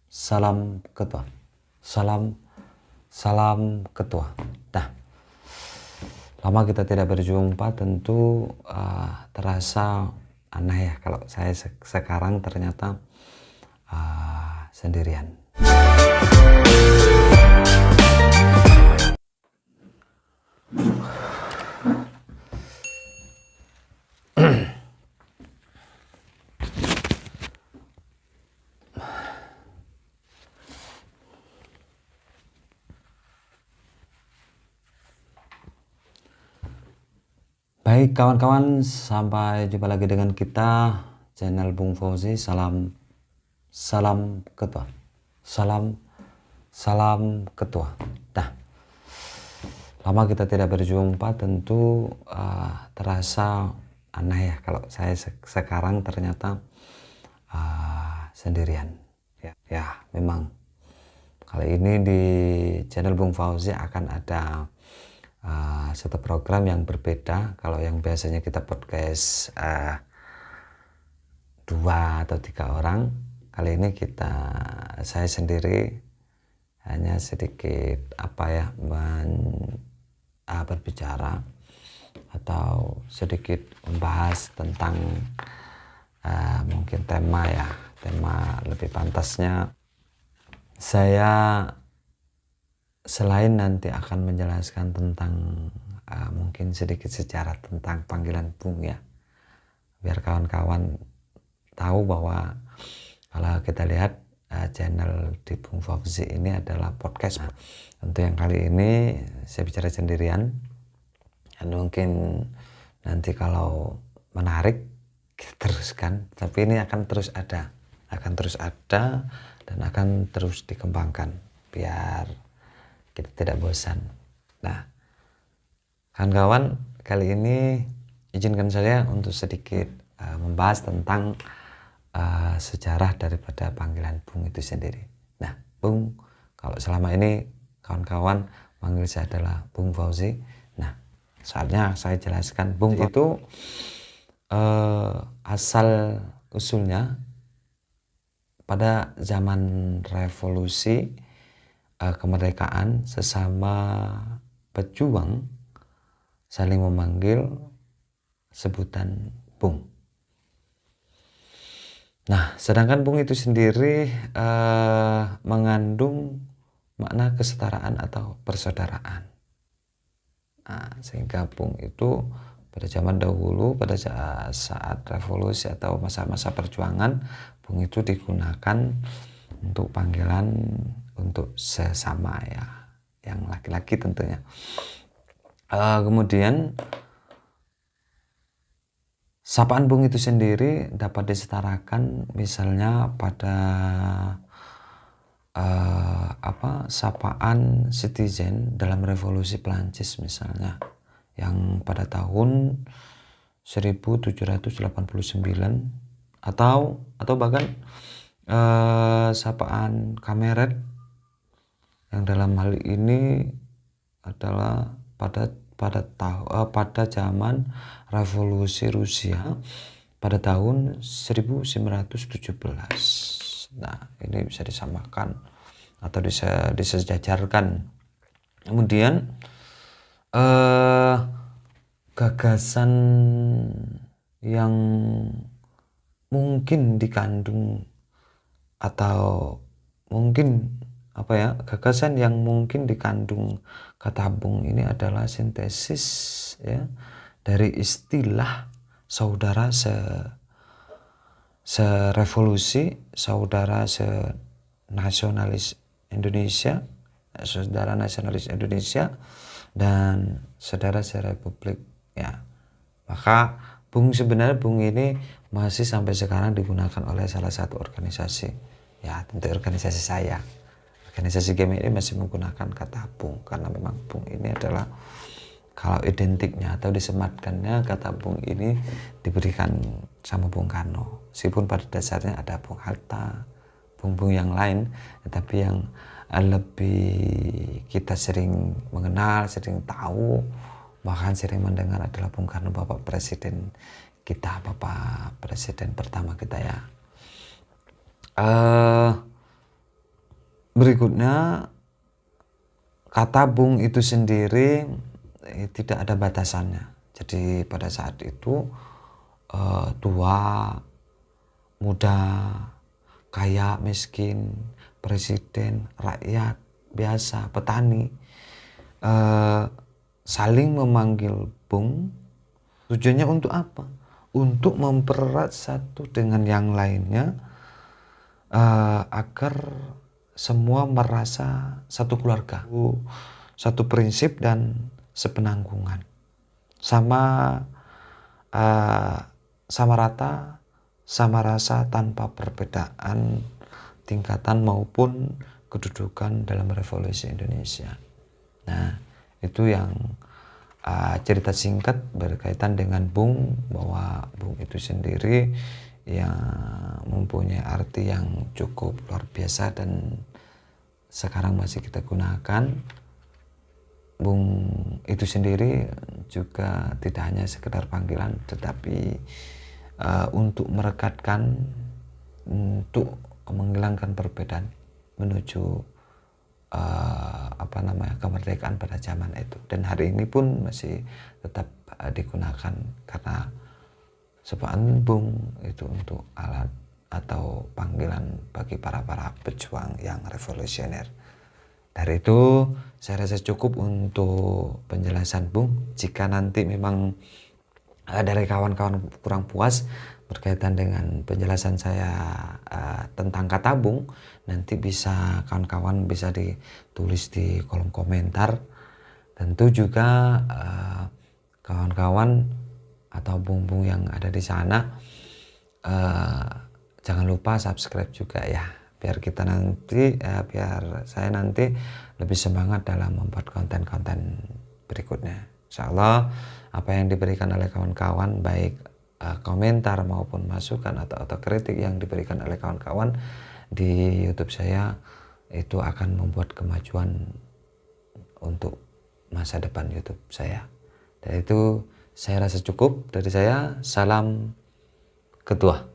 Salam ketua. Salam ketua. Nah, lama kita tidak berjumpa, tentu terasa aneh ya kalau saya sekarang ternyata sendirian. Baik kawan-kawan, sampai jumpa lagi dengan kita, channel Bung Fauzi. Salam ketua. Salam ketua. Nah, lama kita tidak berjumpa, tentu terasa aneh ya kalau saya sekarang ternyata sendirian. Ya, memang kali ini di channel Bung Fauzi akan ada satu program yang berbeda. Kalau yang biasanya kita podcast 2 atau 3 orang, kali ini saya sendiri hanya sedikit berbicara atau sedikit membahas tentang mungkin tema lebih pantasnya saya selain nanti akan menjelaskan tentang mungkin sedikit sejarah tentang panggilan Bung ya, biar kawan-kawan tahu bahwa kalau kita lihat channel di Bung Fauzi ini adalah podcast. Tentu yang kali ini saya bicara sendirian, dan mungkin nanti kalau menarik kita teruskan, tapi ini akan terus ada dan akan terus dikembangkan biar kita tidak bosan. Nah, kawan-kawan, kali ini izinkan saya untuk sedikit membahas tentang sejarah daripada panggilan Bung itu sendiri. Nah, Bung, kalau selama ini kawan-kawan manggil saya adalah Bung Fauzi. Nah, saatnya saya jelaskan Bung itu asal usulnya pada zaman revolusi kemerdekaan, sesama pejuang saling memanggil sebutan Bung. Nah, sedangkan Bung itu sendiri mengandung makna kesetaraan atau persaudaraan. Nah, sehingga Bung itu pada zaman dahulu, pada saat revolusi atau masa-masa perjuangan, Bung itu digunakan untuk panggilan untuk sesama ya, yang laki-laki tentunya. Kemudian sapaan Bung itu sendiri dapat disetarakan misalnya pada sapaan citizen dalam revolusi Perancis misalnya, yang pada tahun 1789, atau bahkan sapaan Kameret yang dalam hal ini adalah pada zaman revolusi Rusia pada tahun 1917. Nah, ini bisa disamakan atau disejajarkan. Kemudian gagasan yang mungkin dikandung atau mungkin gagasan yang mungkin dikandung kata Bung ini adalah sintesis ya dari istilah saudara serevolusi, saudara nasionalis Indonesia, saudara nasionalis Indonesia, dan saudara serepublik ya. Maka Bung ini masih sampai sekarang digunakan oleh salah satu organisasi ya, tentu organisasi saya. Organisasi game ini masih menggunakan kata Bung, karena memang Bung ini adalah, kalau identiknya atau disematkannya, kata Bung ini diberikan sama Bung Karno. Meskipun pada dasarnya ada Bung Hatta, Bung yang lain, tetapi yang lebih kita sering mengenal, sering tahu, bahkan sering mendengar adalah Bung Karno, Bapak Presiden kita, Bapak Presiden pertama kita ya. Berikutnya, kata bung itu sendiri tidak ada batasannya. Jadi pada saat itu tua, muda, kaya, miskin, presiden, rakyat biasa, petani saling memanggil bung. Tujuannya untuk apa? Untuk mempererat satu dengan yang lainnya, agar semua merasa satu keluarga, satu prinsip dan sepenanggungan, sama rata, sama rasa, tanpa perbedaan tingkatan maupun kedudukan dalam revolusi Indonesia. Nah, itu yang cerita singkat berkaitan dengan bung, bahwa bung itu sendiri yang mempunyai arti yang cukup luar biasa dan sekarang masih kita gunakan. Bung itu sendiri juga tidak hanya sekedar panggilan, tetapi untuk merekatkan, untuk menghilangkan perbedaan menuju kemerdekaan pada zaman itu. Dan hari ini pun masih tetap digunakan, karena sebutan bung itu untuk alat atau panggilan bagi para pejuang yang revolusioner. Dari itu saya rasa cukup untuk penjelasan bung. Jika nanti memang dari kawan-kawan kurang puas berkaitan dengan penjelasan saya tentang kata bung, nanti bisa kawan-kawan bisa ditulis di kolom komentar. Tentu juga kawan-kawan atau bung-bung yang ada di sana, jangan lupa subscribe juga ya, biar kita nanti biar saya nanti lebih semangat dalam membuat konten-konten berikutnya. Insya Allah apa yang diberikan oleh kawan-kawan, baik komentar maupun masukan atau kritik yang diberikan oleh kawan-kawan di YouTube saya, itu akan membuat kemajuan untuk masa depan YouTube saya. Dan itu saya rasa cukup dari saya. Salam Ketua.